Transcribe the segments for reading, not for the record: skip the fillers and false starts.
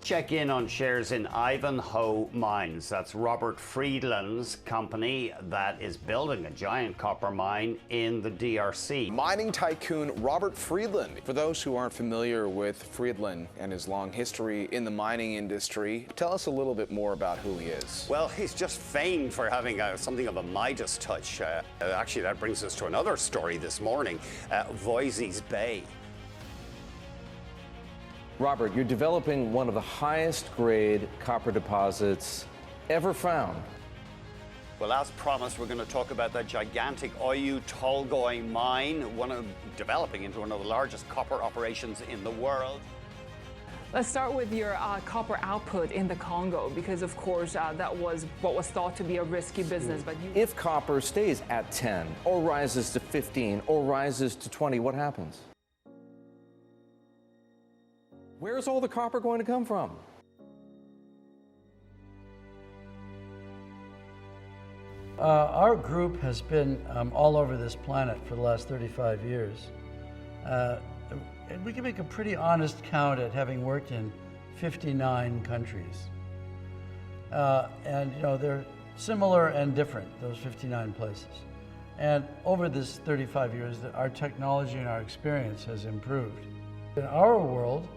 Check in on shares in Ivanhoe Mines. That's Robert Friedland's company that is building a giant copper mine in the DRC. Mining tycoon Robert Friedland. For those who aren't familiar with Friedland and his long history in the mining industry, tell us a little bit more about who he is. Well, he's just famed for having something of a Midas touch. Actually, that brings us to another story this morning, Voisey's Bay. Robert, you're developing one of the highest grade copper deposits ever found. Well, as promised, we're going to talk about the gigantic Oyu Tolgoi mine, developing into one of the largest copper operations in the world. Let's start with your copper output in the Congo, because of course that was what was thought to be a risky business. But if copper stays at 10, or rises to 15, or rises to 20, what happens? Where's all the copper going to come from? Our group has been all over this planet for the last 35 years. And we can make a pretty honest count at having worked in 59 countries. And you know, they're similar and different, those 59 places. And over this 35 years, our technology and our experience has improved. In our world,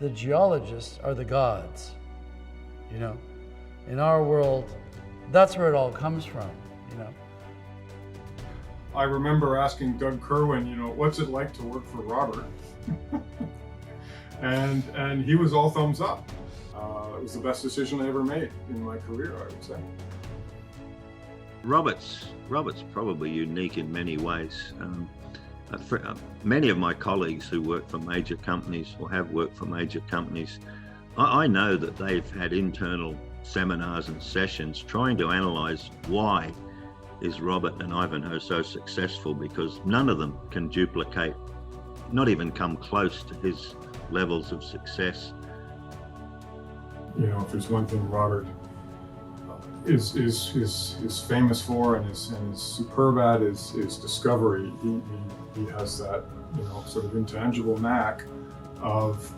the geologists are the gods, you know. In our world, that's where it all comes from, you know. I remember asking Doug Kerwin, you know, what's it like to work for Robert? and he was all thumbs up. It was the best decision I ever made in my career, I would say. Robert's probably unique in many ways. Many of my colleagues who work for major companies or have worked for major companies, I know that they've had internal seminars and sessions trying to analyze why is Robert and Ivanhoe so successful, because none of them can duplicate, not even come close to his levels of success. You know, if there's one thing Robert is famous for and is superb at is discovery. He has that, you know, sort of intangible knack of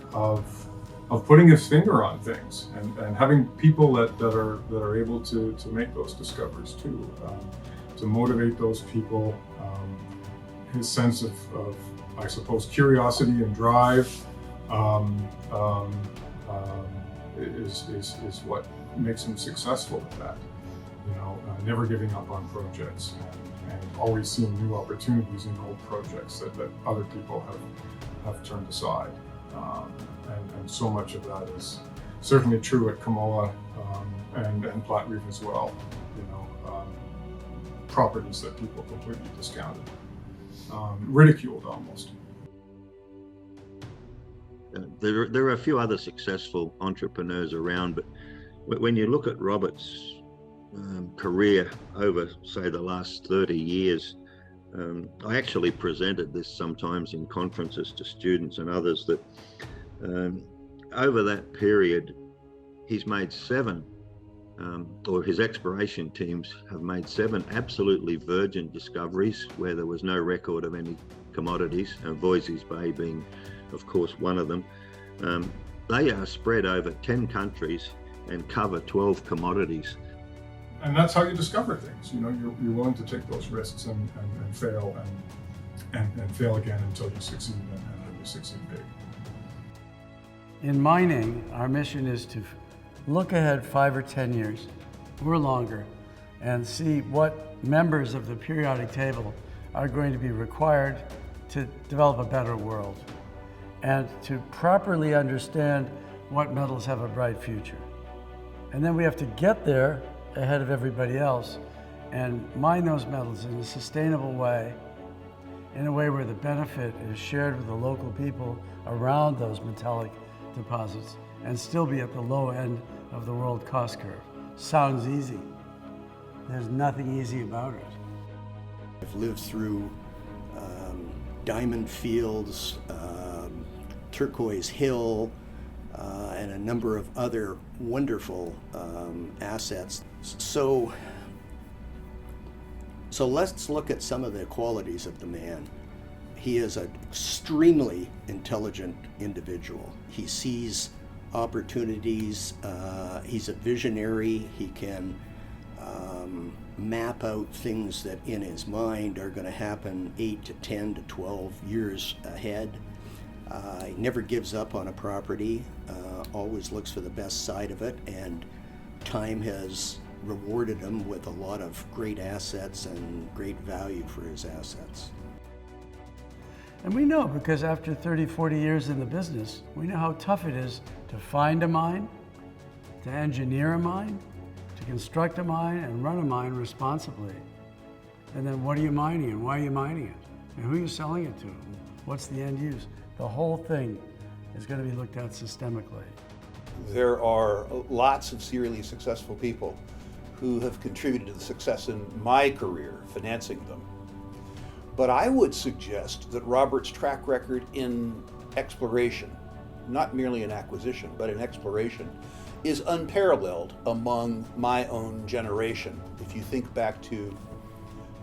putting his finger on things and having people that are able to make those discoveries too, to motivate those people. His sense of I suppose curiosity and drive is what makes him successful at that. You know, never giving up on projects and always seeing new opportunities in old projects that other people have turned aside. And so much of that is certainly true at Kamoa and Platte Reef as well. You know, properties that people completely discounted, ridiculed almost. There are a few other successful entrepreneurs around, but when you look at Robert's career over, say, the last 30 years, I actually presented this sometimes in conferences to students and others, that over that period, he's made or his exploration teams have made 7 absolutely virgin discoveries where there was no record of any commodities, Voisey's Bay being, of course, one of them. They are spread over 10 countries and cover 12 commodities. And that's how you discover things. You know, you're willing to take those risks and fail and fail again until you succeed and you succeed big. In mining, our mission is to look ahead 5 or 10 years or longer and see what members of the periodic table are going to be required to develop a better world and to properly understand what metals have a bright future. And then we have to get there ahead of everybody else and mine those metals in a sustainable way, in a way where the benefit is shared with the local people around those metallic deposits and still be at the low end of the world cost curve. Sounds easy. There's nothing easy about it. I've lived through diamond fields, Turquoise Hill, and a number of other wonderful assets. So let's look at some of the qualities of the man. He is an extremely intelligent individual. He sees opportunities. He's a visionary. He can map out things that in his mind are going to happen 8 to 10 to 12 years ahead. He never gives up on a property, always looks for the best side of it, and time has rewarded him with a lot of great assets and great value for his assets. And we know, because after 30, 40 years in the business, we know how tough it is to find a mine, to engineer a mine, to construct a mine, and run a mine responsibly. And then what are you mining and why are you mining it? And who are you selling it to? What's the end use? The whole thing is going to be looked at systemically. There are lots of serially successful people who have contributed to the success in my career, financing them. But I would suggest that Robert's track record in exploration, not merely in acquisition, but in exploration, is unparalleled among my own generation. If you think back to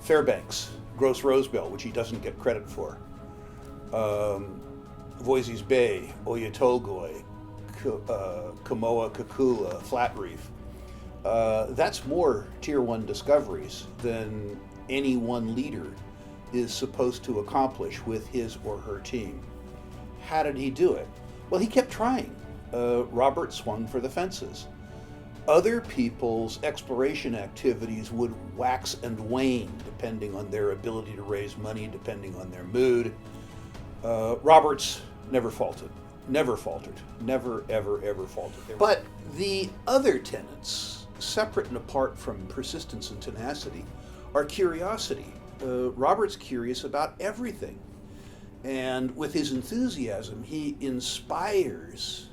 Fairbanks, Gross Rosebel, which he doesn't get credit for, Voisey's Bay, Oyu Tolgoi, Kamoa, Kakula, Flat Reef. That's more Tier 1 discoveries than any one leader is supposed to accomplish with his or her team. How did he do it? Well, he kept trying. Robert swung for the fences. Other people's exploration activities would wax and wane depending on their ability to raise money, depending on their mood. Robert's never faltered, never ever faltered. But the other tenets, separate and apart from persistence and tenacity, are curiosity. Robert's curious about everything. And with his enthusiasm, he inspires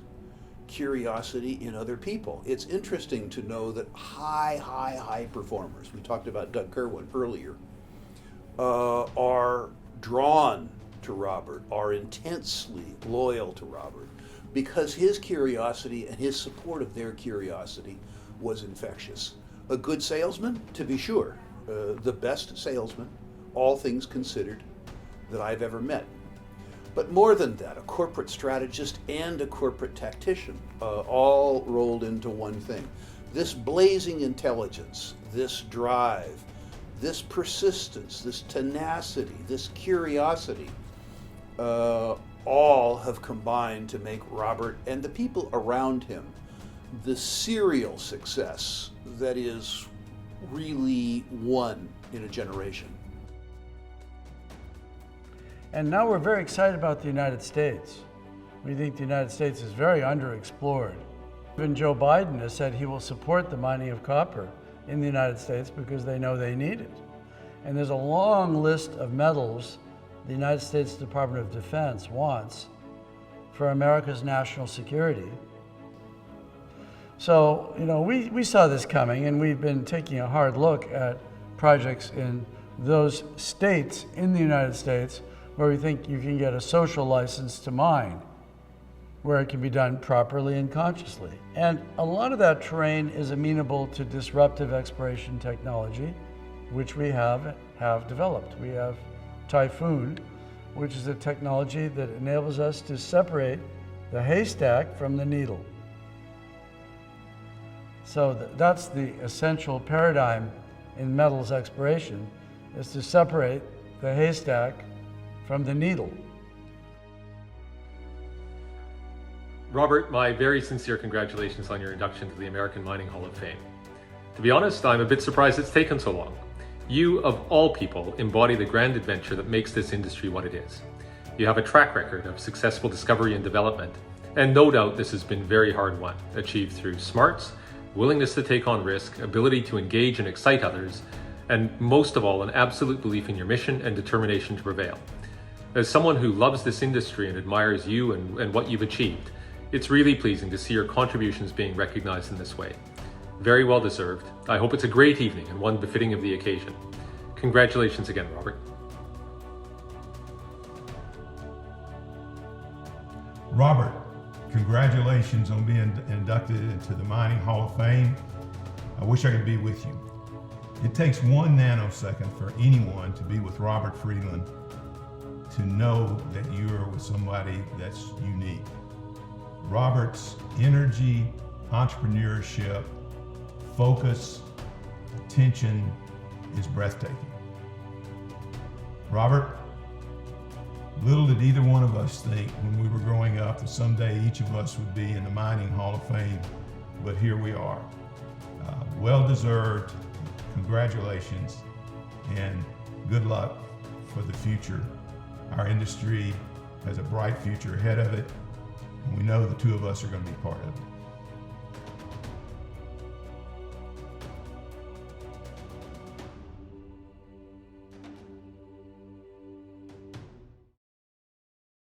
curiosity in other people. It's interesting to know that high performers, we talked about Doug Kerwin earlier, are drawn to Robert, are intensely loyal to Robert, because his curiosity and his support of their curiosity was infectious. A good salesman, to be sure, the best salesman, all things considered, that I've ever met. But more than that, a corporate strategist and a corporate tactician, all rolled into one thing. This blazing intelligence, this drive, this persistence, this tenacity, this curiosity, all have combined to make Robert and the people around him the serial success that is really one in a generation. And now we're very excited about the United States. We think the United States is very underexplored. Even Joe Biden has said he will support the mining of copper in the United States because they know they need it. And there's a long list of metals the United States Department of Defense wants for America's national security. So, we saw this coming, and we've been taking a hard look at projects in those states in the United States where we think you can get a social license to mine, where it can be done properly and consciously. And a lot of that terrain is amenable to disruptive exploration technology, which we have developed. We have Typhoon, which is a technology that enables us to separate the haystack from the needle. So that's the essential paradigm in metals exploration, is to separate the haystack from the needle. Robert, my very sincere congratulations on your induction to the American Mining Hall of Fame. To be honest, I'm a bit surprised it's taken so long. You, of all people, embody the grand adventure that makes this industry what it is. You have a track record of successful discovery and development, and no doubt this has been very hard won, achieved through smarts, willingness to take on risk, ability to engage and excite others, and most of all, an absolute belief in your mission and determination to prevail. As someone who loves this industry and admires you and what you've achieved, it's really pleasing to see your contributions being recognized in this way. Very well deserved. I hope it's a great evening and one befitting of the occasion. Congratulations again, Robert. Robert, congratulations on being inducted into the Mining Hall of Fame. I wish I could be with you. It takes 1 nanosecond for anyone to be with Robert Friedland to know that you're with somebody that's unique. Robert's energy, entrepreneurship, focus, attention is breathtaking. Robert, little did either one of us think when we were growing up that someday each of us would be in the Mining Hall of Fame, but here we are. Well-deserved, congratulations, and good luck for the future. Our industry has a bright future ahead of it, and we know the two of us are going to be part of it.